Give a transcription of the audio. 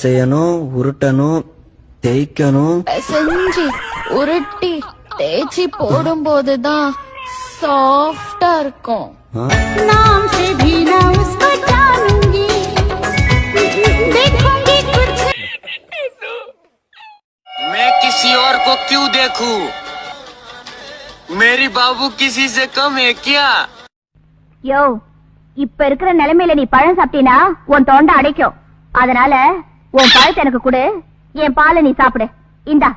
பிசையணும், உருட்டணும், தேய்க்கணும். செஞ்சு உருட்டி தேய்ச்சி போடும் போதுதான் சாஃப்டா இருக்கும். नाम से भी ना उसको जानूंगी, देखूंगी कुछ. मैं किसी और को क्यों देखूं? मेरी बाबू किसी से कम है क्या? யோ, இப்ப இருக்கிற நிலைமையில நீ பழம் சாப்பிட்டீனா உன் தொண்டை அடைக்கும். அதனால உன் பழத்தை எனக்கு கொடு, என் பாலை நீ சாப்பிடு. இந்தா.